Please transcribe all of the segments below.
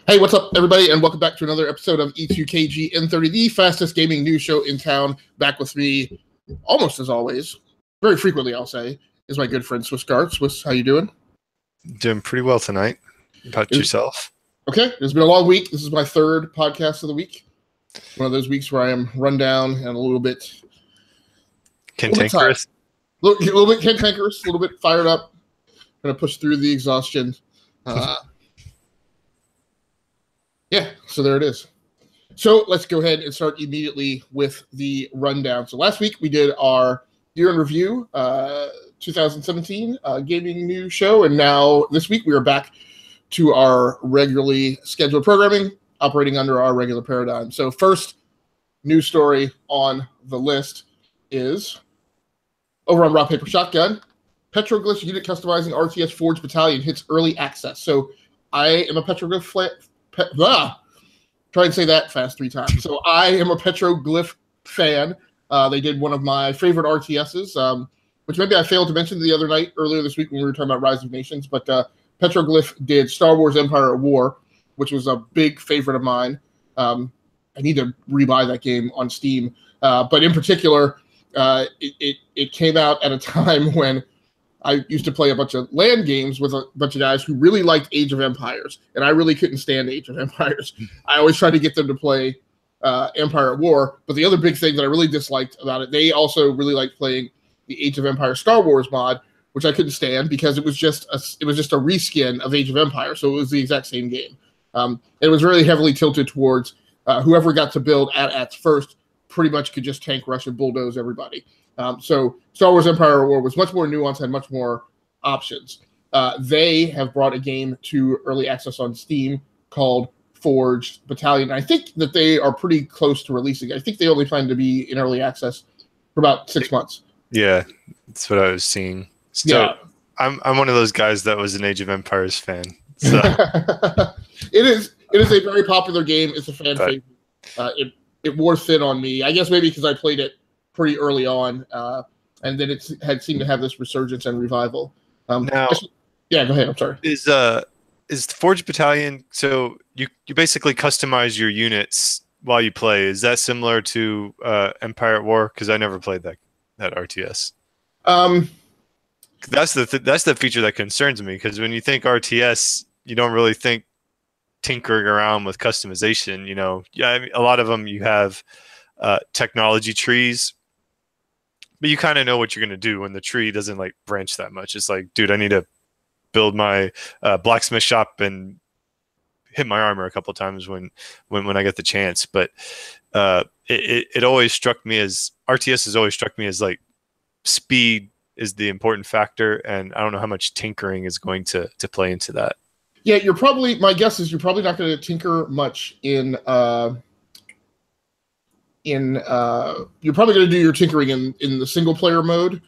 Hey, what's up, everybody, and welcome back to another episode of E2KGn30, the fastest gaming news show in town. Back with me, almost as always, very frequently, I'll say, is my good friend SwissGuard. Swiss, how you doing? Doing pretty well tonight. How about yourself? Okay, it's been a long week. This is my third podcast of the week. One of those weeks where I am run down and a little bit cantankerous. A little bit cantankerous, a little bit fired up. Going to push through the exhaustion. Yeah, so there it is. So let's go ahead and start immediately with the rundown. So last week we did our year in review 2017 gaming news show, and now this week we are back to our regularly scheduled programming, operating under our regular paradigm. So first news story on the list is over on Rock Paper Shotgun, Petroglyph unit customizing RTS Forge Battalion hits early access. So I am a Petroglyph try and say that fast 3 times. So I am a Petroglyph fan. They did one of my favorite RTSs, which maybe I failed to mention the other night, earlier this week when we were talking about Rise of Nations. But Petroglyph did Star Wars Empire at War, which was a big favorite of mine. I need to rebuy that game on Steam. But in particular, it came out at a time when I used to play a bunch of LAN games with a bunch of guys who really liked Age of Empires, and I really couldn't stand Age of Empires. I always tried to get them to play Empire at War, but the other big thing that I really disliked about it, they also really liked playing the Age of Empires Star Wars mod, which I couldn't stand because it was just a reskin of Age of Empires, so it was the exact same game. It was really heavily tilted towards whoever got to build AT-ATs first pretty much could just tank rush and bulldoze everybody. So Star Wars Empire at War was much more nuanced, had much more options. They have brought a game to early access on Steam called Forged Battalion. I think that they are pretty close to releasing it. I think they only plan to be in early access for about 6 months. Yeah, that's what I was seeing. So yeah. I'm one of those guys that was an Age of Empires fan. So. It is a very popular game. It's a fan favorite. It wore thin on me. I guess maybe because I played it pretty early on, and then it had seemed to have this resurgence and revival. Now, yeah, go ahead. I'm sorry. Is Forge Battalion? So you basically customize your units while you play. Is that similar to Empire at War? Because I never played that RTS. That's the feature that concerns me. Because when you think RTS, you don't really think tinkering around with customization. You know, I mean, a lot of them you have technology trees. But you kind of know what you're going to do when the tree doesn't like branch that much. It's like, dude, I need to build my blacksmith shop and hit my armor a couple of times when I get the chance. But it always struck me as RTS has always struck me as like speed is the important factor, and I don't know how much tinkering is going to play into that. Yeah, my guess is you're probably not going to tinker much in. You're probably going to do your tinkering in the single player mode,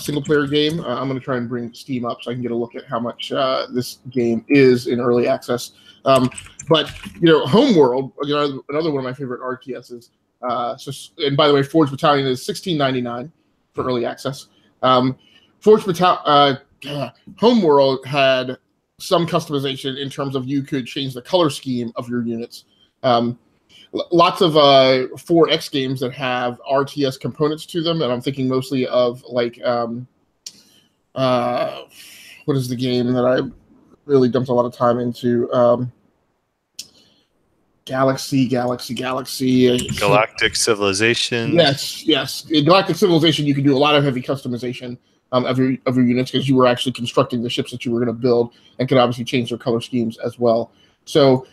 single player game. I'm going to try and bring Steam up so I can get a look at how much this game is in early access. But Homeworld, another one of my favorite RTSs. And by the way, Forge Battalion is $16.99 for early access. Forge Battalion, Homeworld had some customization in terms of you could change the color scheme of your units. Lots of 4X games that have RTS components to them, and I'm thinking mostly of like what is the game that I really dumped a lot of time into? Galactic Civilization. Yes. In Galactic Civilization, you can do a lot of heavy customization of your units because you were actually constructing the ships that you were going to build, and could obviously change their color schemes as well. So.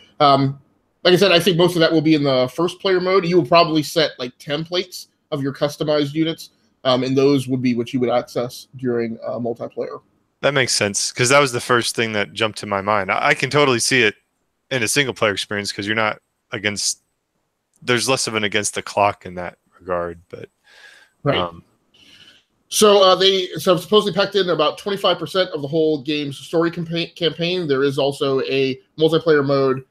Like I said, I think most of that will be in the first player mode. You will probably set like templates of your customized units, and those would be what you would access during multiplayer. That makes sense, because that was the first thing that jumped to my mind. I can totally see it in a single player experience because you're not against. There's less of an against the clock in that regard, but right. So they supposedly packed in about 25% of the whole game's story campaign. There is also a multiplayer mode.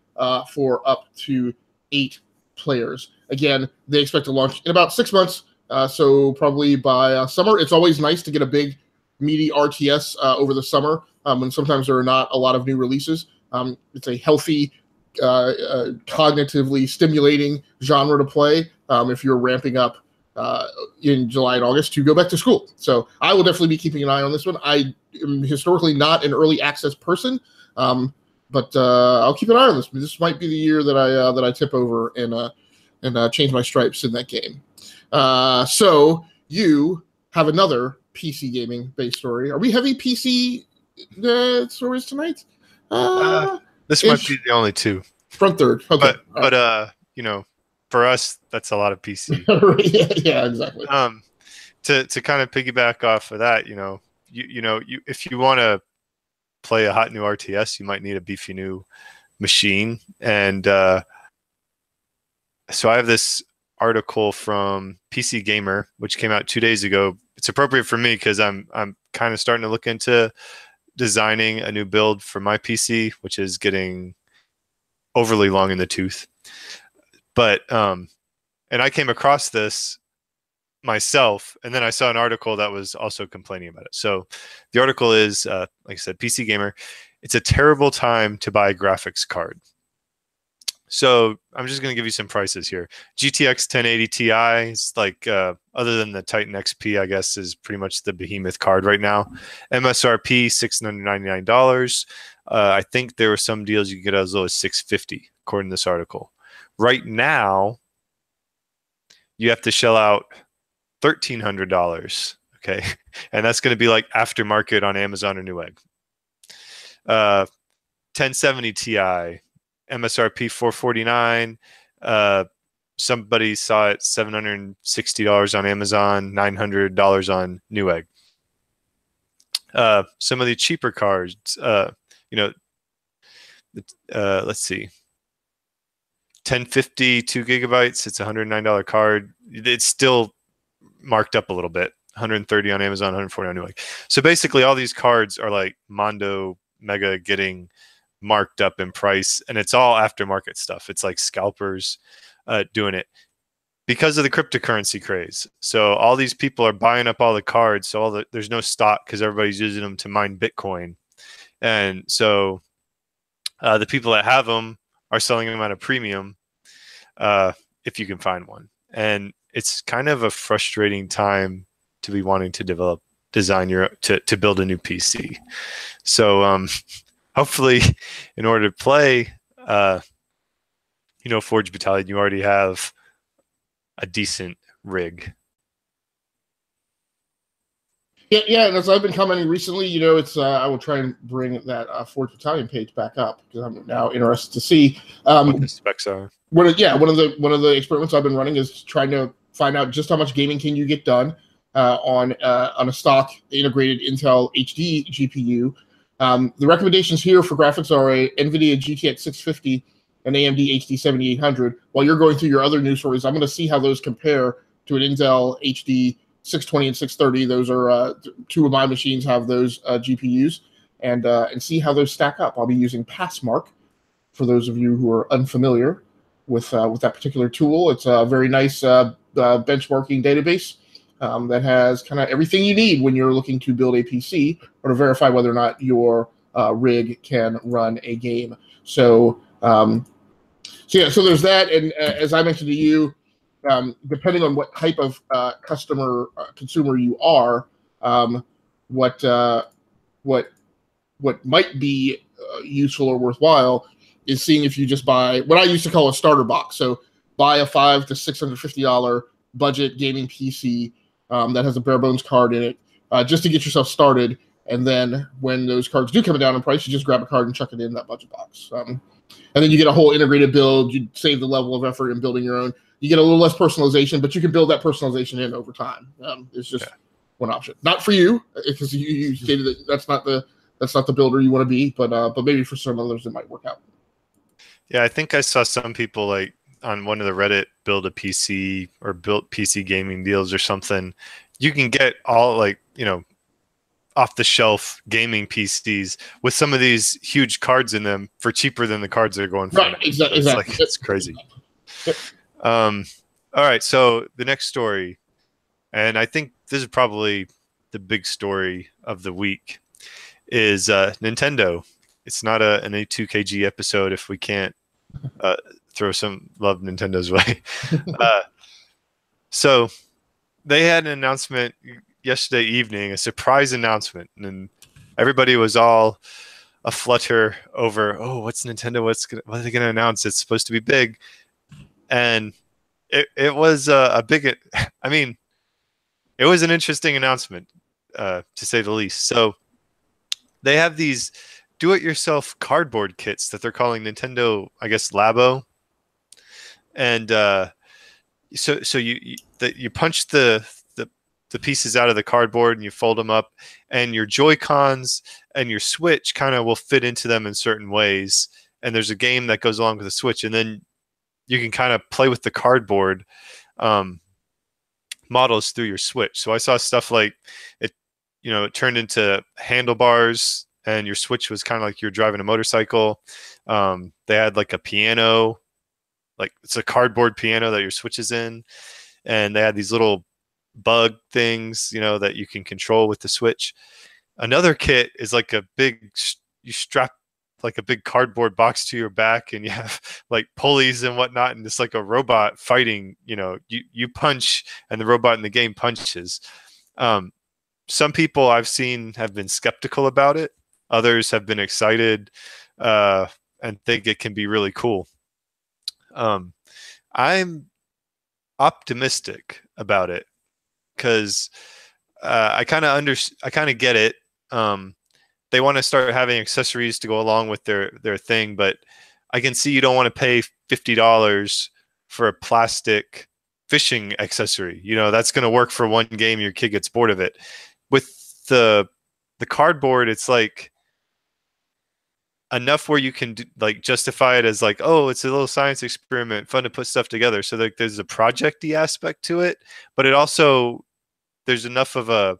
For up to 8 players. Again, they expect to launch in about 6 months, so probably by summer. It's always nice to get a big, meaty RTS over the summer when sometimes there are not a lot of new releases. It's a healthy cognitively stimulating genre to play if you're ramping up in July and August to go back to school. So I will definitely be keeping an eye on this one. I am historically not an early access person, but I'll keep an eye on this. This might be the year that I tip over and change my stripes in that game. So you have another PC gaming based story. Are we heavy PC stories tonight? This might be the only two. Front third. Okay. But you know, for us, that's a lot of PC. Yeah, exactly. To kind of piggyback off of that, you if you want to play a hot new RTS, you might need a beefy new machine. And so I have this article from PC Gamer, which came out 2 days ago. It's appropriate for me because I'm kind of starting to look into designing a new build for my PC, which is getting overly long in the tooth. But and I came across this myself, and then I saw an article that was also complaining about it. So the article is, like I said, PC Gamer. It's a terrible time to buy a graphics card. So I'm just going to give you some prices here. GTX 1080 Ti is like, other than the Titan XP, I guess, is pretty much the behemoth card right now. MSRP $699. I think there were some deals you could get as low as $650, according to this article. Right now, you have to shell out $1,300. Okay, and that's going to be like aftermarket on Amazon or Newegg. 1070 Ti. MSRP $449. Somebody saw it $760 on Amazon, $900 on Newegg. Some of the cheaper cards, let's see, 1050 2 gigabytes. It's a $109 card. It's still marked up a little bit. 130 on Amazon, 140 on Newegg. So basically, all these cards are like Mondo Mega getting marked up in price, and it's all aftermarket stuff. It's like scalpers doing it because of the cryptocurrency craze. So all these people are buying up all the cards, so there's no stock because everybody's using them to mine Bitcoin. And so the people that have them are selling them at a premium if you can find one. And it's kind of a frustrating time to be wanting to design to build a new PC. So hopefully, in order to play, Forge Battalion, you already have a decent rig. Yeah, and as I've been commenting recently, it's I will try and bring that Forge Battalion page back up because I'm now interested to see what the specs are. One of the experiments I've been running is trying to find out just how much gaming can you get done on a stock integrated Intel HD GPU. The recommendations here for graphics are a NVIDIA GTX 650 and AMD HD 7800. While you're going through your other news stories, I'm going to see how those compare to an Intel HD 620 and 630. Those are two of my machines have those GPUs, and see how those stack up. I'll be using Passmark for those of you who are unfamiliar with that particular tool. It's a very nice benchmarking database that has kind of everything you need when you're looking to build a PC or to verify whether or not your rig can run a game. So there's that. And as I mentioned to you, depending on what type of consumer you are, what might be useful or worthwhile is seeing if you just buy what I used to call a starter box. So buy a $500 to $650 budget gaming PC that has a bare bones card in it, just to get yourself started. And then when those cards do come down in price, you just grab a card and chuck it in that budget box. And then you get a whole integrated build. You save the level of effort in building your own. You get a little less personalization, but you can build that personalization in over time. It's just one option. Not for you, because you stated that that's not the builder you want to be, but maybe for some others it might work out. Yeah, I think I saw some people like on one of the Reddit build a PC or built PC gaming deals or something. You can get all off the shelf gaming PCs with some of these huge cards in them for cheaper than the cards they're going for. Right, exactly. It's crazy. All right, so the next story, and I think this is probably the big story of the week, is Nintendo. It's not an E2KG episode if we can't throw some love Nintendo's way. So they had an announcement yesterday evening, a surprise announcement, and everybody was all aflutter over, oh, what's Nintendo? What are they going to announce? It's supposed to be big, and it was a big. I mean, it was an interesting announcement, to say the least. So they have these do-it-yourself cardboard kits that they're calling Nintendo, I guess, Labo, and so you punch the pieces out of the cardboard and you fold them up, and your Joy-Cons and your Switch kind of will fit into them in certain ways. And there's a game that goes along with the Switch, and then you can kind of play with the cardboard models through your Switch. So I saw stuff like it turned into handlebars, and your Switch was kind of like you're driving a motorcycle. They had like a piano, like it's a cardboard piano that your Switch is in, and they had these little bug things, that you can control with the Switch. Another kit is like you strap like a big cardboard box to your back, and you have like pulleys and whatnot, and it's like a robot fighting. You punch, and the robot in the game punches. Some people I've seen have been skeptical about it. Others have been excited and think it can be really cool. I'm optimistic about it because I kind of get it. They want to start having accessories to go along with their thing, but I can see you don't want to pay $50 for a plastic fishing accessory. That's going to work for one game. Your kid gets bored of it. With the cardboard, it's like enough where you can justify it as like, oh, it's a little science experiment, fun to put stuff together. So there's a project-y aspect to it, but it also, there's enough of a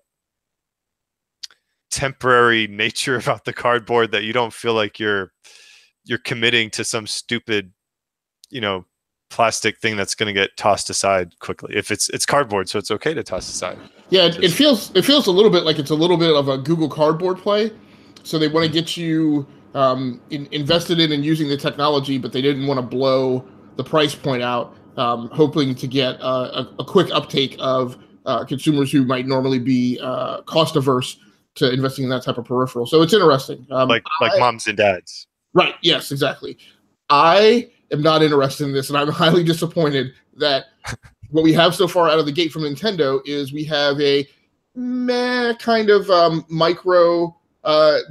temporary nature about the cardboard that you don't feel like you're committing to some stupid, plastic thing that's going to get tossed aside quickly. If it's cardboard, so it's okay to toss aside. Yeah, it feels a little bit like it's a little bit of a Google Cardboard play. So they want to get you invested in and using the technology, but they didn't want to blow the price point out, hoping to get a quick uptake of consumers who might normally be cost averse to investing in that type of peripheral. So it's interesting. Like moms and dads. Right. Yes, exactly. I am not interested in this, and I'm highly disappointed that what we have so far out of the gate from Nintendo is we have a meh kind of micro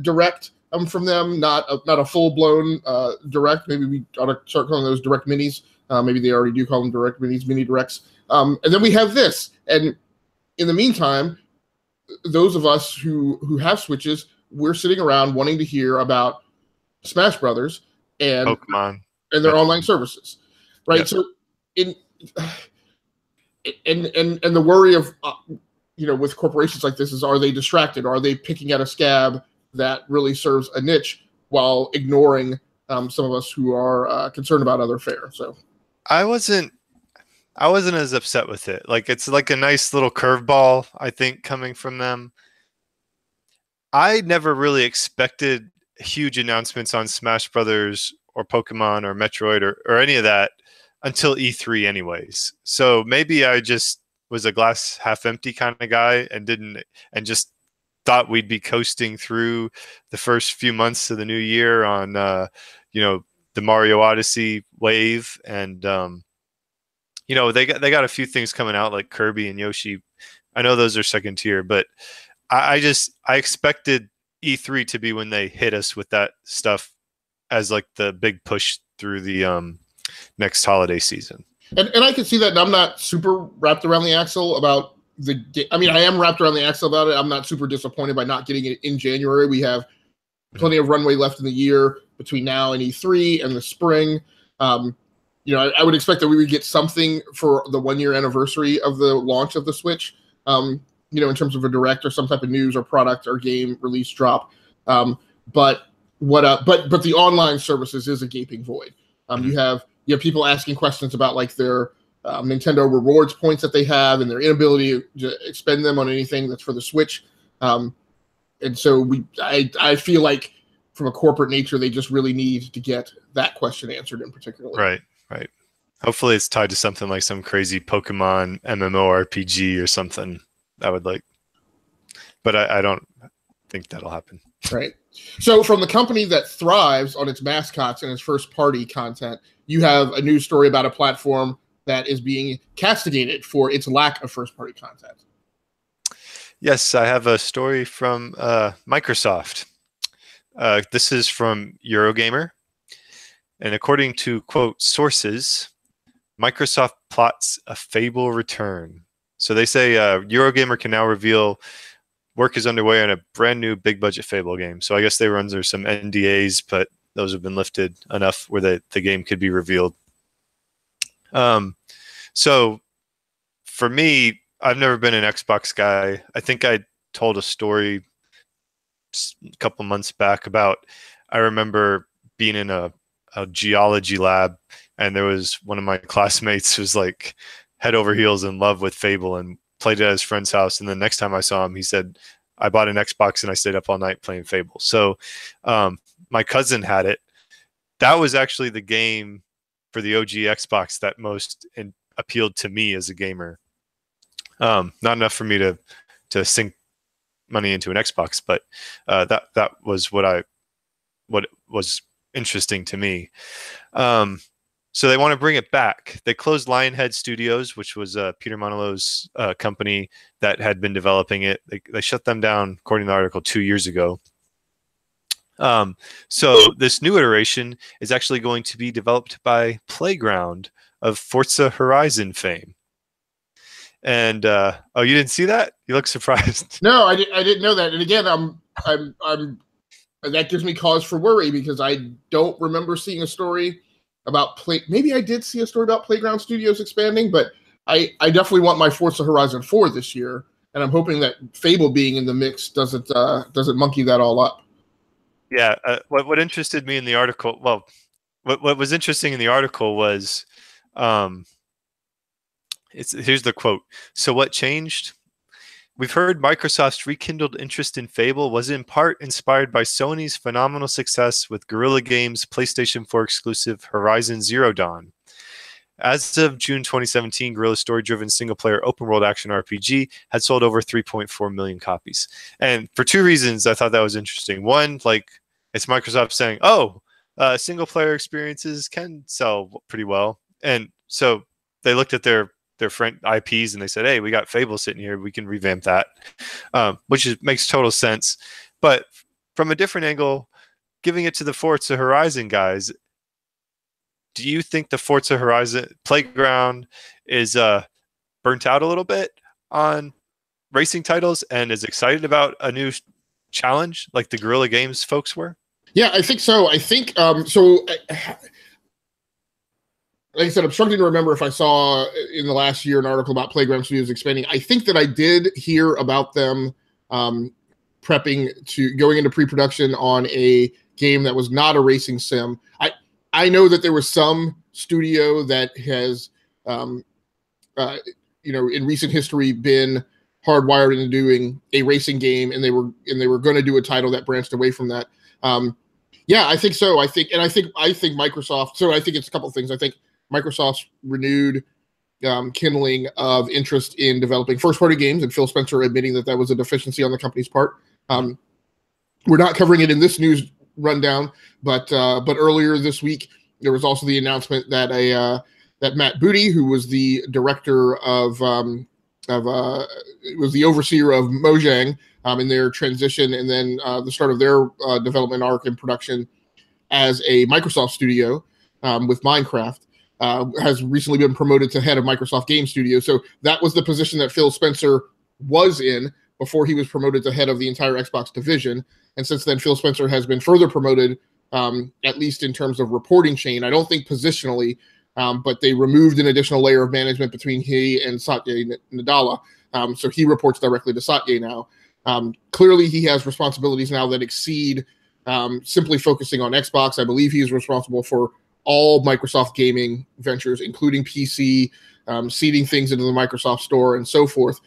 direct from them, not a full-blown direct. Maybe we ought to start calling those direct minis. Maybe they already do call them direct minis, mini directs. And then we have this. And in the meantime, those of us who have Switches, we're sitting around wanting to hear about Smash Brothers and Pokemon and their online services, right? Yep. So and the worry of with corporations like this is, are they distracted? Are they picking at a scab that really serves a niche while ignoring some of us who are concerned about other fare? So I wasn't as upset with it. Like, it's like a nice little curveball, I think, coming from them. I never really expected huge announcements on Smash Brothers or Pokemon or Metroid or any of that until E3 anyways. So maybe I just was a glass half empty kind of guy and just thought we'd be coasting through the first few months of the new year on the Mario Odyssey wave, and they got a few things coming out like Kirby and Yoshi. I know those are second tier, but I expected E3 to be when they hit us with that stuff as like the big push through the next holiday season. And I can see that, and I'm not super wrapped around the axle about I am wrapped around the axle about it. I'm not super disappointed by not getting it in January. We have plenty of runway left in the year between now and E3 and the spring. I would expect that we would get something for the 1-year anniversary of the launch of the Switch, in terms of a direct or some type of news or product or game release drop. But the online services is a gaping void. You have people asking questions about like their Nintendo rewards points that they have and their inability to expend them on anything that's for the Switch. And so I feel like from a corporate nature, they just really need to get that question answered in particular. Right. Hopefully it's tied to something like some crazy Pokemon MMORPG or something. I would like, but I don't think that'll happen. Right. So from the company that thrives on its mascots and its first-party content, you have a news story about a platform that is being castigated for its lack of first-party content. Yes, I have a story from Microsoft. This is from Eurogamer. And according to, quote, sources, Microsoft plots a Fable return. So they say Eurogamer can now reveal work is underway on a brand new big budget Fable game. So I guess they were under some NDAs, but those have been lifted enough where the game could be revealed. So for me, I've never been an Xbox guy. I think I told a story a couple months back about, I remember being in a geology lab, and there was one of my classmates who was like head over heels in love with Fable and played it at his friend's house. And the next time I saw him, he said, I bought an Xbox and I stayed up all night playing Fable. So my cousin had it. That was actually the game for the OG Xbox that most appealed to me as a gamer. Not enough for me to sink money into an Xbox, but that was what was interesting to me. So they want to bring it back. They closed Lionhead Studios, which was Peter Monello's company that had been developing it. They shut them down, according to the article, 2 years ago. So this new iteration is actually going to be developed by Playground of Forza Horizon fame. And oh, you didn't see that? You look surprised. No, I didn't know that. And again, I'm that gives me cause for worry, because I don't remember seeing a story about maybe I did see a story about Playground Studios expanding, but I definitely want my Forza Horizon 4 this year, and I'm hoping that Fable being in the mix doesn't monkey that all up. Yeah, what interested me in the article, well, what was interesting in the article was, here's the quote. So what changed? We've heard Microsoft's rekindled interest in Fable was in part inspired by Sony's phenomenal success with Guerrilla Games' PlayStation 4 exclusive Horizon Zero Dawn. As of June 2017, Guerrilla's story-driven single-player open-world action RPG had sold over 3.4 million copies. And for two reasons, I thought that was interesting. One, like, it's Microsoft saying, oh, single-player experiences can sell pretty well. And so they looked at their friend IPs and they said, hey, we got Fable sitting here, we can revamp that, which makes total sense. But from a different angle, giving it to the Forza Horizon guys, do you think the Forza Horizon Playground is burnt out a little bit on racing titles and is excited about a new challenge like the Guerrilla Games folks were? Yeah, I think so. I think so. Like I said, I'm struggling to remember if I saw in the last year an article about Playground Studios expanding. I think that I did hear about them prepping to going into pre-production on a game that was not a racing sim. I know that there was some studio that has, in recent history been hardwired into doing a racing game, and they were going to do a title that branched away from that. Yeah, I think so. I think Microsoft. So I think it's a couple of things. I think Microsoft's renewed kindling of interest in developing first-party games, and Phil Spencer admitting that was a deficiency on the company's part. We're not covering it in this news rundown, but earlier this week there was also the announcement that that Matt Booty, who was the director was the overseer of Mojang in their transition and then the start of their development arc and production as a Microsoft studio with Minecraft, has recently been promoted to head of Microsoft Game Studio. So that was the position that Phil Spencer was in before he was promoted to head of the entire Xbox division. And since then, Phil Spencer has been further promoted, at least in terms of reporting chain. I don't think positionally, but they removed an additional layer of management between he and Satya Nadella. So he reports directly to Satya now. Clearly, he has responsibilities now that exceed simply focusing on Xbox. I believe he is responsible for all Microsoft gaming ventures, including PC, seeding things into the Microsoft Store, and so forth.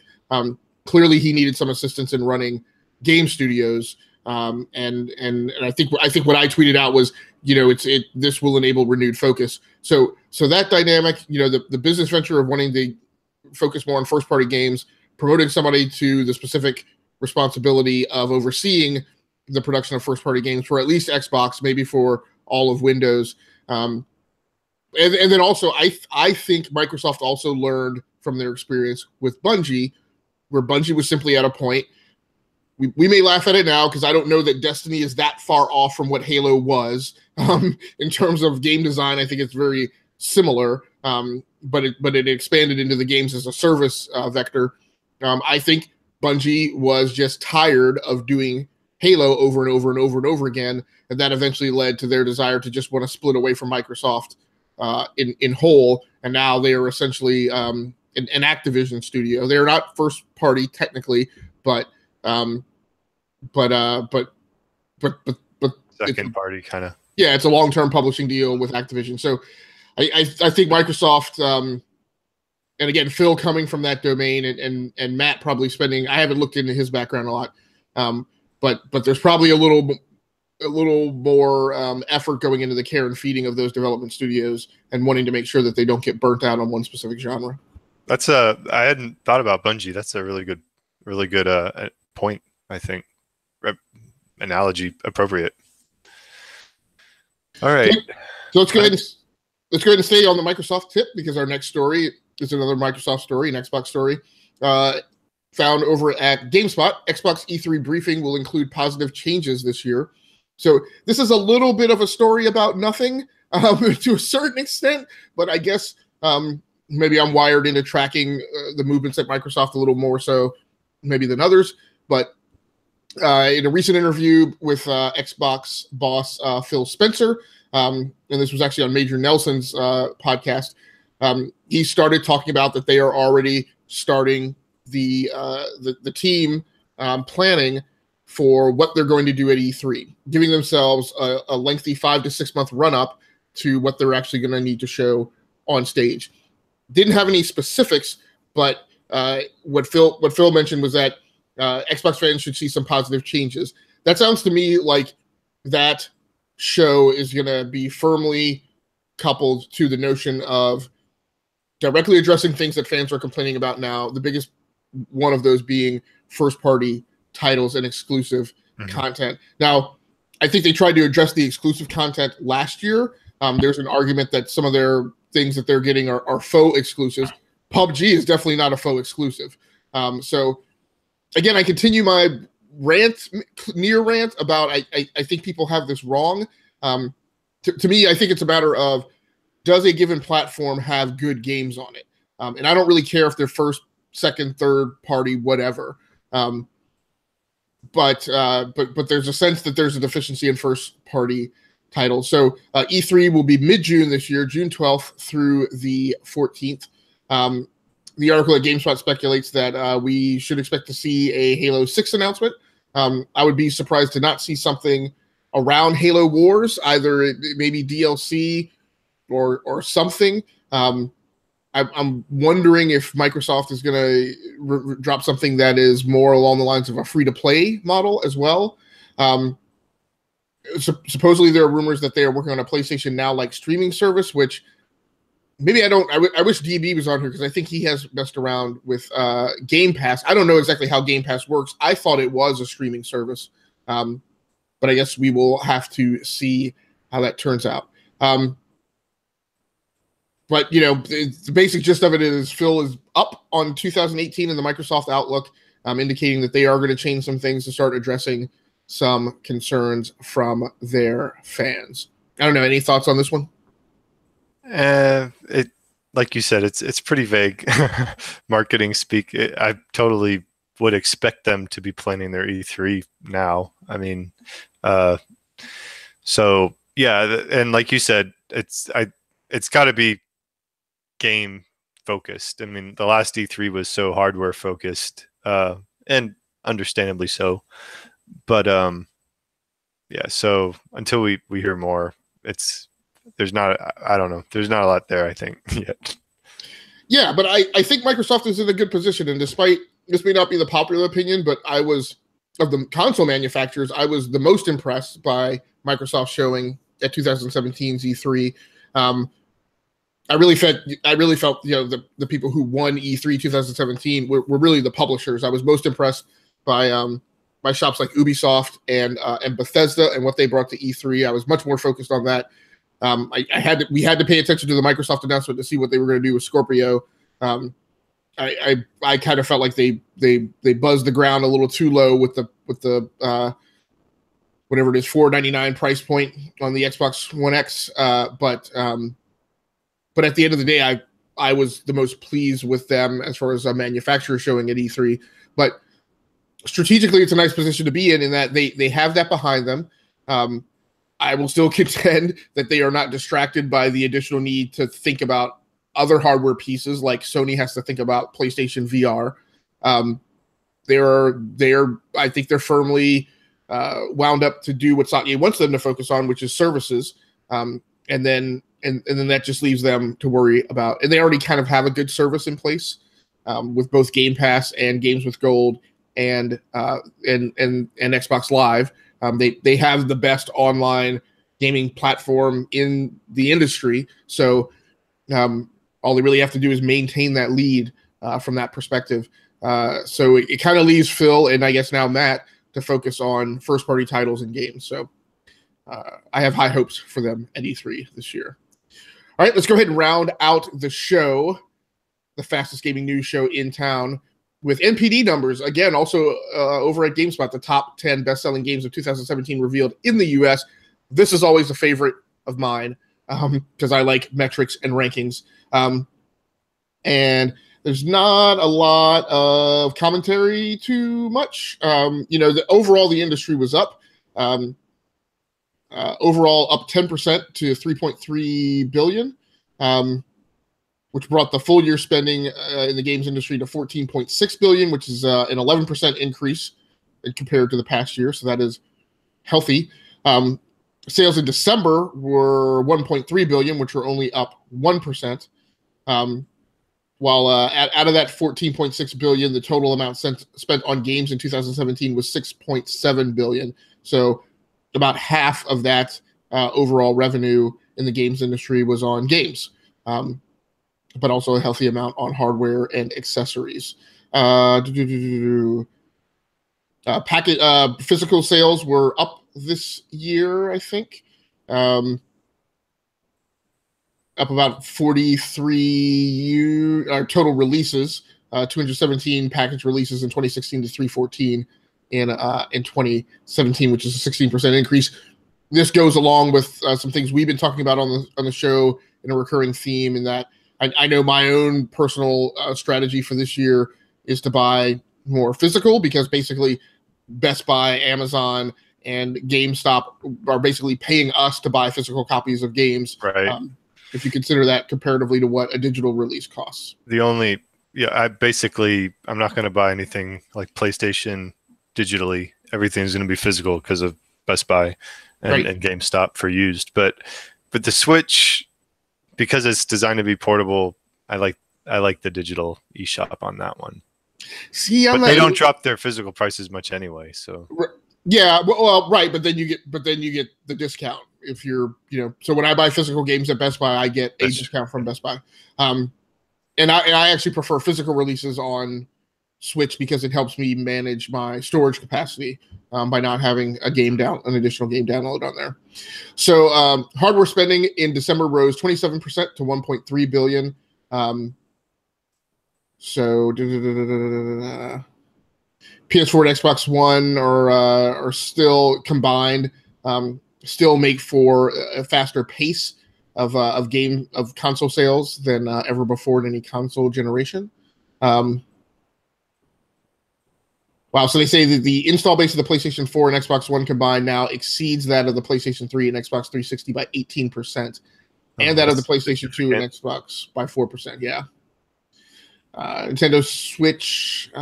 Clearly, he needed some assistance in running game studios, And I think what I tweeted out was, this will enable renewed focus. So that dynamic, the business venture of wanting to focus more on first party games, promoting somebody to the specific responsibility of overseeing the production of first party games for at least Xbox, maybe for all of Windows. And then also, I think Microsoft also learned from their experience with Bungie, where Bungie was simply at a point. We may laugh at it now because I don't know that Destiny is that far off from what Halo was in terms of game design. I think it's very similar, but it expanded into the games as a service vector. I think Bungie was just tired of doing Halo over and over and over and over again, and that eventually led to their desire to just want to split away from Microsoft in whole. And now they are essentially an Activision studio. They are not first party technically, but second party kind of. Yeah, it's a long-term publishing deal with Activision. So I think Microsoft, and again, Phil coming from that domain, and Matt probably spending. I haven't looked into his background a lot, but there's probably a little more effort going into the care and feeding of those development studios and wanting to make sure that they don't get burnt out on one specific genre. That's I hadn't thought about Bungie. That's a really good point. I think analogy appropriate. All right. So let's go ahead and stay on the Microsoft tip, because our next story is another Microsoft story, an Xbox story. Found over at GameSpot. Xbox E3 briefing will include positive changes this year. So this is a little bit of a story about nothing to a certain extent, but I guess maybe I'm wired into tracking the movements at Microsoft a little more so maybe than others. But in a recent interview with Xbox boss Phil Spencer, and this was actually on Major Nelson's podcast, he started talking about that they are already starting the team planning for what they're going to do at E3, giving themselves a lengthy 5 to 6 month run up to what they're actually going to need to show on stage. Didn't have any specifics, but what Phil mentioned was that Xbox fans should see some positive changes. That sounds to me like that show is going to be firmly coupled to the notion of directly addressing things that fans are complaining about now. The biggest one of those being first-party titles and exclusive content. Now, I think they tried to address the exclusive content last year. There's an argument that some of their things that they're getting are faux exclusives. PUBG is definitely not a faux exclusive. So, again, I continue my rant about I think people have this wrong. To me, I think it's a matter of, does a given platform have good games on it? And I don't really care if they're first, second, third party, whatever. But there's a sense that there's a deficiency in first party titles. So E3 will be mid-June this year, June 12th through the 14th. The article at GameSpot speculates that we should expect to see a Halo 6 announcement. I would be surprised to not see something around Halo Wars, either maybe DLC or something. I'm wondering if Microsoft is going to drop something that is more along the lines of a free-to-play model as well. Supposedly there are rumors that they are working on a PlayStation Now-like streaming service, which maybe I don't. I wish DB was on here because I think he has messed around with Game Pass. I don't know exactly how Game Pass works. I thought it was a streaming service, but I guess we will have to see how that turns out. But, the basic gist of it is Phil is up on 2018 in the Microsoft Outlook, indicating that they are going to change some things to start addressing some concerns from their fans. I don't know. Any thoughts on this one? It, like you said, it's pretty vague marketing speak. I totally would expect them to be planning their E3 now. I mean, so yeah, and like you said, it's got to be game focused. I mean, the last E3 was so hardware focused, and understandably so. But yeah. So until we hear more, there's not a lot there, I think, yet. Yeah, but I think Microsoft is in a good position, and despite this may not be the popular opinion, but I was the console manufacturers, I was the most impressed by Microsoft showing at 2017's E3. I really felt the people who won E3 2017 were really the publishers. I was most impressed by shops like Ubisoft and Bethesda and what they brought to E3. I was much more focused on that. We had to pay attention to the Microsoft announcement to see what they were going to do with Scorpio. I kind of felt like they buzzed the ground a little too low with the whatever it is, $499 price point on the Xbox One X. But at the end of the day, I was the most pleased with them as far as a manufacturer showing at E3. But strategically, it's a nice position to be in that they have that behind them. I will still contend that they are not distracted by the additional need to think about other hardware pieces, like Sony has to think about PlayStation VR. I think they're firmly wound up to do what Satya wants them to focus on, which is services. And then that just leaves them to worry about, and they already kind of have a good service in place with both Game Pass and Games with Gold and Xbox Live. They have the best online gaming platform in the industry. So all they really have to do is maintain that lead from that perspective. So it kind of leaves Phil and I guess now Matt to focus on first-party titles and games. So I have high hopes for them at E3 this year. All right, let's go ahead and round out the show, the fastest gaming news show in town, with NPD numbers. Again, also over at GameSpot, the top 10 best-selling games of 2017 revealed in the U.S. This is always a favorite of mine because I like metrics and rankings. And there's not a lot of commentary too much. Overall, the industry was up. Overall up 10% to $3.3 billion, which brought the full year spending in the games industry to $14.6 billion, which is an 11% increase compared to the past year. So that is healthy. Sales in December were $1.3 billion, which were only up 1%. While out of that $14.6 billion, the total amount spent on games in 2017 was $6.7 billion. So about half of that overall revenue in the games industry was on games, but also a healthy amount on hardware and accessories. Physical sales were up this year, I think. Up about 43 total releases, 217 package releases in 2016 to 314 in 2017, which is a 16% increase. This goes along with some things we've been talking about on the show in a recurring theme, in that I know my own personal strategy for this year is to buy more physical, because basically Best Buy, Amazon, and GameStop are basically paying us to buy physical copies of games. Right. If you consider that comparatively to what a digital release costs. I'm not going to buy anything like PlayStation digitally. Everything's going to be physical because of Best Buy and GameStop for used. But the Switch, because it's designed to be portable, I like the digital eShop on that one. See, they don't drop their physical prices much anyway. So yeah, well, right, but then you get the discount if you're, so when I buy physical games at Best Buy, I get a discount from Best Buy. And I actually prefer physical releases on Switch because it helps me manage my storage capacity by not having an additional game download on there. So hardware spending in December rose 27% to $1.3 billion. So PS4 and Xbox One are still combined, still make for a faster pace of console sales than ever before in any console generation. Wow, so they say that the install base of the PlayStation 4 and Xbox One combined now exceeds that of the PlayStation 3 and Xbox 360 by 18%, and that of the PlayStation 2 and Xbox by 4%. Yeah. Nintendo Switch.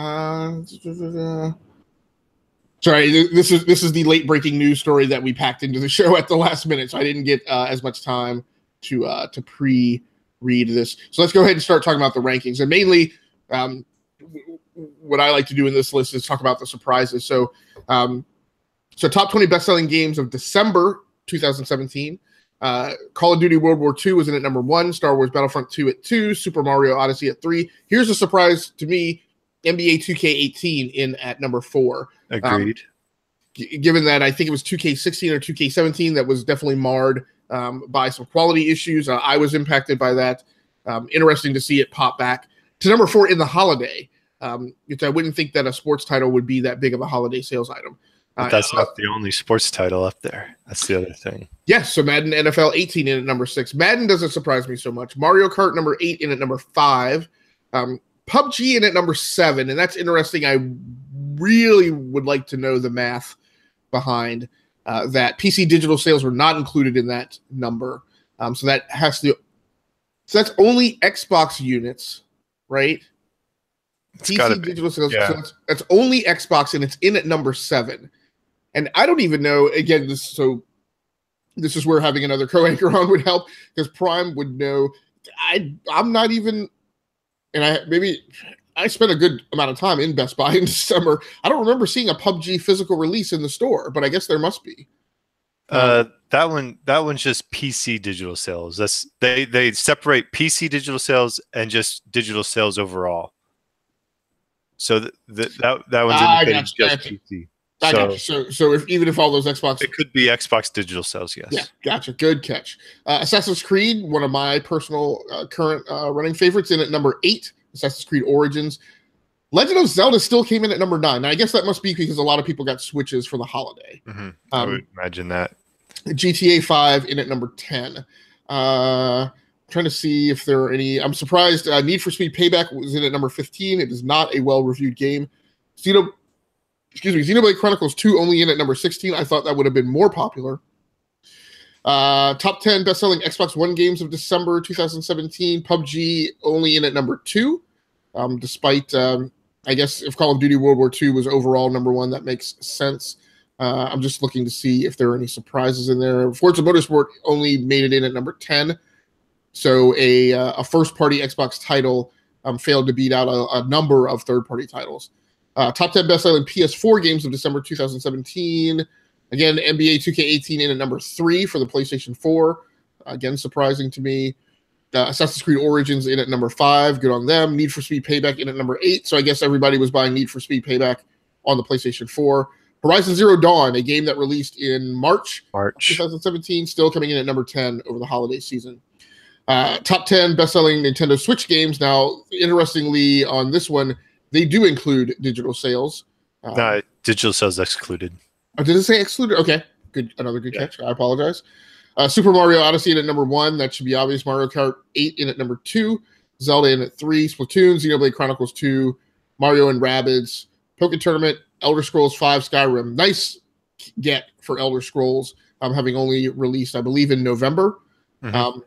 Sorry, this is the late breaking news story that we packed into the show at the last minute, so I didn't get as much time to pre-read this. So let's go ahead and start talking about the rankings, and mainly what I like to do in this list is talk about the surprises. So, top 20 best-selling games of December 2017. Call of Duty World War II was in at number 1, Star Wars Battlefront 2 at 2, Super Mario Odyssey at 3. Here's a surprise to me, NBA 2K18 in at number 4. Agreed. Given that I think it was 2K16 or 2K17 that was definitely marred by some quality issues. I was impacted by that. Interesting to see it pop back to number 4 in the holiday, which I wouldn't think that a sports title would be that big of a holiday sales item. But that's not the only sports title up there. That's the other thing. Yes, so Madden NFL 18 in at number 6. Madden doesn't surprise me so much. Mario Kart number 8 in at number 5. PUBG in at number 7, and that's interesting. I really would like to know the math behind that. PC digital sales were not included in that number. So that's only Xbox units, right? PC digital sales. Yeah. So that's only Xbox, and it's in at number 7. And I don't even know, again, this is where having another co-anchor on would help, because Prime would know. I'm not even, and I spent a good amount of time in Best Buy in December. I don't remember seeing a PUBG physical release in the store, but I guess there must be. That one's just PC digital sales. They separate PC digital sales and just digital sales overall. So that one's indicating just PC. I got you. So even if all those Xbox, it could be Xbox digital sales. Yes. Yeah, gotcha. Good catch. Assassin's Creed, one of my personal current running favorites, in at number 8. Assassin's Creed Origins. Legend of Zelda still came in at number 9. Now, I guess that must be because a lot of people got Switches for the holiday. Mm-hmm. I would imagine that. GTA 5 in at number 10. Trying to see if there are any. I'm surprised. Need for Speed Payback was in at number 15. It is not a well-reviewed game. Xenoblade Chronicles 2 only in at number 16. I thought that would have been more popular. Top 10 best-selling Xbox One games of December 2017. PUBG only in at number 2. Despite, I guess, if Call of Duty World War II was overall number 1, that makes sense. I'm just looking to see if there are any surprises in there. Forza Motorsport only made it in at number 10. So a first-party Xbox title failed to beat out a number of third-party titles. Top 10 best-selling PS4 games of December 2017. Again, NBA 2K18 in at number 3 for the PlayStation 4. Again, surprising to me. Assassin's Creed Origins in at number 5. Good on them. Need for Speed Payback in at number 8. So I guess everybody was buying Need for Speed Payback on the PlayStation 4. Horizon Zero Dawn, a game that released in March 2017, still coming in at number 10 over the holiday season. Top 10 best-selling Nintendo Switch games. Now, interestingly, on this one, they do include digital sales. Digital sales excluded. Oh, did it say excluded? Okay, good. Another good catch. I apologize. Super Mario Odyssey in at number 1. That should be obvious. Mario Kart 8 in at number 2. Zelda in at 3. Splatoon, Xenoblade Chronicles 2. Mario and Rabbids. Poké Tournament, Elder Scrolls 5, Skyrim. Nice get for Elder Scrolls, having only released, I believe, in November. To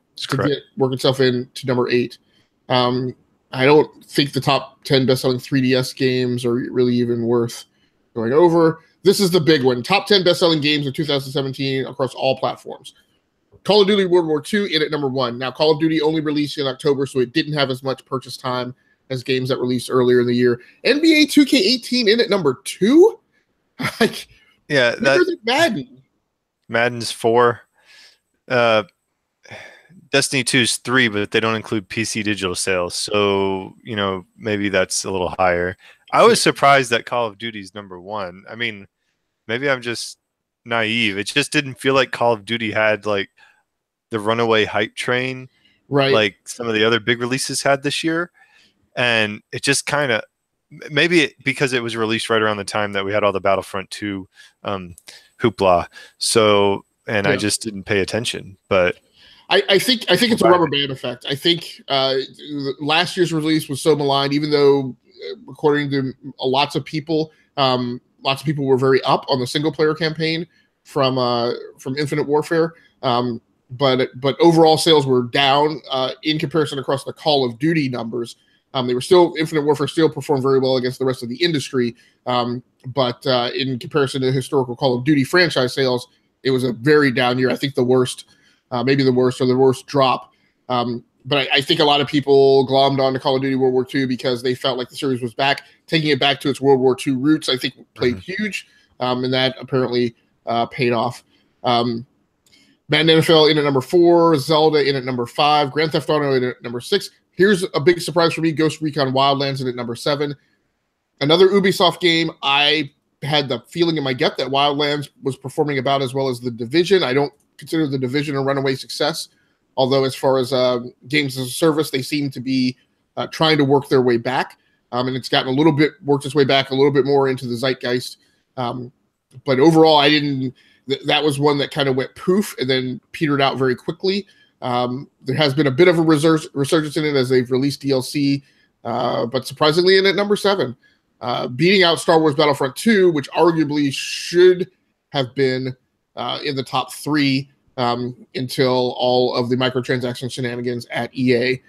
work itself into number 8. I don't think the top 10 best-selling 3DS games are really even worth going over. This is the big one. Top 10 best-selling games of 2017 across all platforms. Call of Duty World War II in at number 1. Now, Call of Duty only released in October, so it didn't have as much purchase time as games that released earlier in the year. NBA 2K18 in at number 2? Yeah. Madden. Madden's 4. Destiny 2 is 3, but they don't include PC digital sales. So, maybe that's a little higher. I was surprised that Call of Duty's number 1. I mean, maybe I'm just naive. It just didn't feel like Call of Duty had like the runaway hype train, right? Like some of the other big releases had this year. And it just kind of, because it was released right around the time that we had all the Battlefront 2 hoopla. So, I just didn't pay attention, but I think it's a rubber band effect. I think last year's release was so maligned, even though according to lots of people were very up on the single player campaign from Infinite Warfare. But overall sales were down in comparison across the Call of Duty numbers. They were still, Infinite Warfare still performed very well against the rest of the industry. But in comparison to historical Call of Duty franchise sales, it was a very down year. I think the worst, maybe the worst or the worst drop But I think a lot of people glommed on to Call of Duty World War II because they felt like the series was back. Taking it back to its World War II roots, I think, played huge, and that apparently paid off. Madden NFL in at number 4, Zelda in at number 5, Grand Theft Auto in at number 6. Here's a big surprise for me, Ghost Recon Wildlands in at number 7. Another Ubisoft game. I had the feeling in my gut that Wildlands was performing about as well as The Division. I don't consider The Division a runaway success. Although as far as games as a service, they seem to be trying to work their way back. And it's gotten worked its way back a little bit more into the zeitgeist. But overall, that was one that kind of went poof and then petered out very quickly. There has been a bit of a resurgence in it as they've released DLC, but surprisingly in at number 7. Beating out Star Wars Battlefront 2, which arguably should have been in the top 3 until all of the microtransaction shenanigans at EA.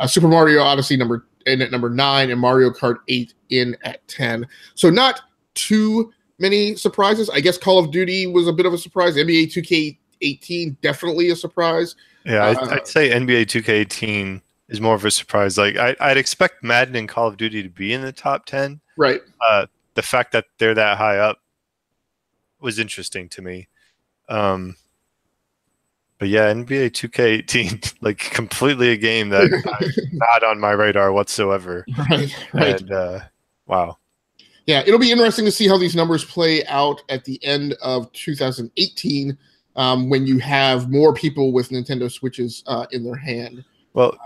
Super Mario Odyssey in at number 9, and Mario Kart 8 in at 10. So not too many surprises. I guess Call of Duty was a bit of a surprise. NBA 2K18 definitely a surprise. Yeah, I'd say NBA 2K18 is more of a surprise. Like I'd expect Madden and Call of Duty to be in the top 10. Right. The fact that they're that high up was interesting to me. But yeah, NBA 2K18, like completely a game that not on my radar whatsoever. Right. And wow. Yeah, it'll be interesting to see how these numbers play out at the end of 2018 when you have more people with Nintendo Switches in their hand. Well,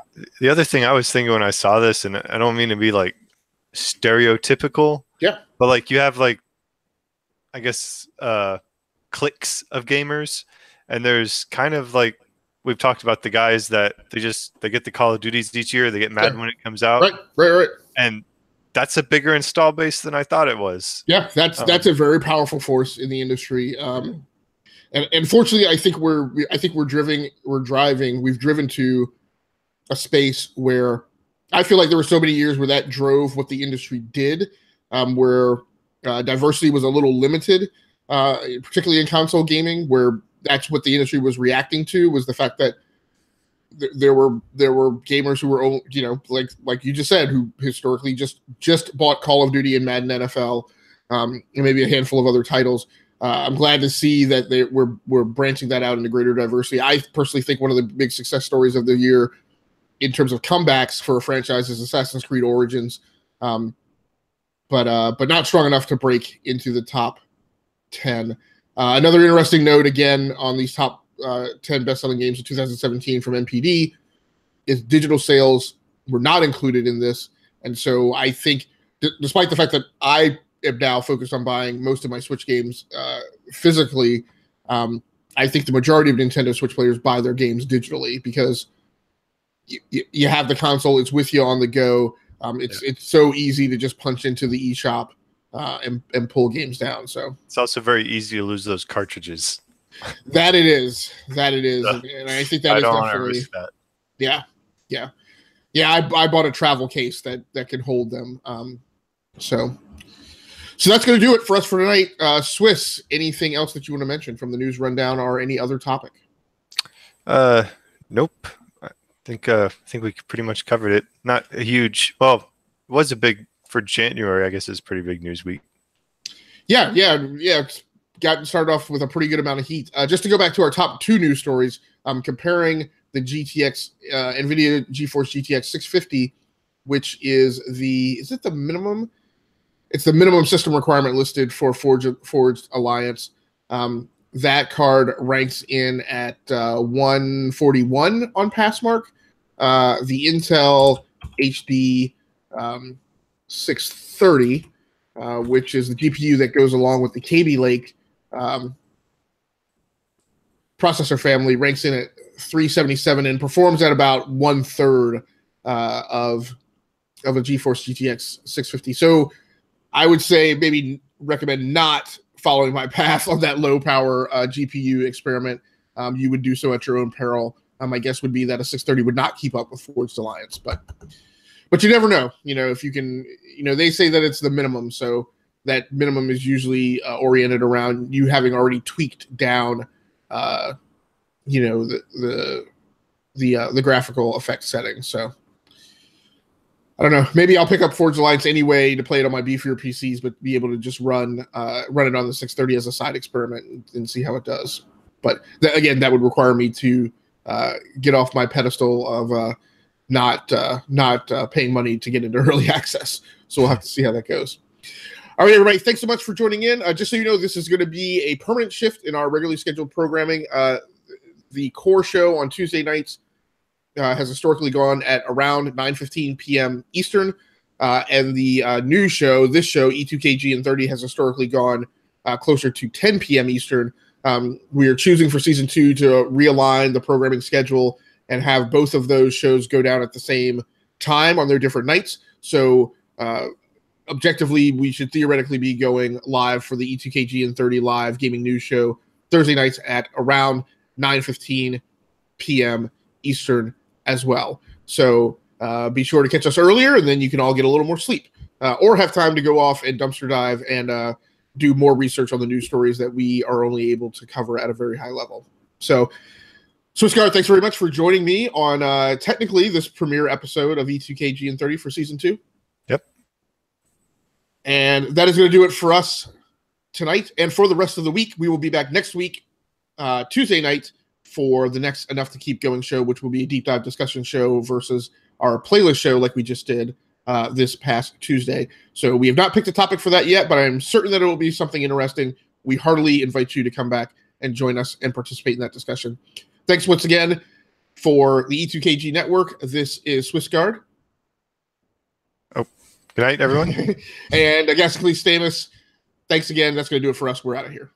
the other thing I was thinking when I saw this, and I don't mean to be like stereotypical, but like you have like, I guess, cliques of gamers. And there's kind of like, we've talked about the guys that they get the Call of Duties each year. They get Madden when it comes out. Right. And that's a bigger install base than I thought it was. Yeah, that's a very powerful force in the industry. And fortunately, I think we've driven to a space where I feel like there were so many years where that drove what the industry did, where diversity was a little limited, particularly in console gaming, where that's what the industry was reacting to, was the fact that there were gamers who were, like you just said, who historically just bought Call of Duty and Madden NFL, and maybe a handful of other titles. I'm glad to see that we're branching that out into greater diversity. I personally think one of the big success stories of the year in terms of comebacks for a franchise is Assassin's Creed Origins, but not strong enough to break into the top 10. Another interesting note, again, on these top 10 best-selling games of 2017 from NPD is digital sales were not included in this. And so I think, despite the fact that I am now focused on buying most of my Switch games physically, I think the majority of Nintendo Switch players buy their games digitally because you have the console, it's with you on the go. It's so easy to just punch into the eShop and pull games down. So it's also very easy to lose those cartridges. That it is. And I think that is definitely that. Yeah. I bought a travel case that can hold them. So that's going to do it for us for tonight. Swiss, anything else that you want to mention from the news rundown or any other topic? Nope. I think we pretty much covered it. Not a huge. Well, it was a big for January. I guess it's a pretty big news week. Yeah. It's gotten started off with a pretty good amount of heat. Just to go back to our top 2 news stories, comparing the GTX NVIDIA GeForce GTX 650, which is it the minimum? It's the minimum system requirement listed for Forged Alliance. That card ranks in at 141 on Passmark. The Intel HD 630, which is the GPU that goes along with the Kaby Lake processor family, ranks in at 377 and performs at about 1/3 of a GeForce GTX 650. So I would say maybe recommend not following my path on that low power GPU experiment. You would do so at your own peril. My guess would be that a 630 would not keep up with Forged Alliance, but you never know. If you can, they say that it's the minimum, so that minimum is usually oriented around you having already tweaked down, the the graphical effect settings. So I don't know. Maybe I'll pick up Forge Alliance anyway to play it on my beefier PCs, but be able to just run it on the 630 as a side experiment and see how it does. But again, that would require me to get off my pedestal of not paying money to get into early access. So we'll have to see how that goes. All right, everybody. Thanks so much for joining in. Just so you know, this is going to be a permanent shift in our regularly scheduled programming. The core show on Tuesday nights has historically gone at around 9:15 p.m. Eastern. And the new show, this show, E2KGn30, has historically gone closer to 10 p.m. Eastern. We are choosing for season 2 to realign the programming schedule and have both of those shows go down at the same time on their different nights. So objectively, we should theoretically be going live for the E2KGn30 live gaming news show Thursday nights at around 9:15 p.m. Eastern as well. So be sure to catch us earlier, and then you can all get a little more sleep or have time to go off and dumpster dive and do more research on the news stories that we are only able to cover at a very high level. So SwissGuard, thanks very much for joining me on technically this premiere episode of E2KGn30 for season 2. Yep. And that is going to do it for us tonight. And for the rest of the week, we will be back next week, Tuesday night, for the next Enough to Keep Going show, which will be a deep dive discussion show versus our playlist show like we just did this past Tuesday. So we have not picked a topic for that yet, but I'm certain that it will be something interesting. We heartily invite you to come back and join us and participate in that discussion. Thanks once again for the E2KG Network. This is SwissGuard. Oh, good night, everyone. And Agasicles Stamas. Thanks again. That's going to do it for us. We're out of here.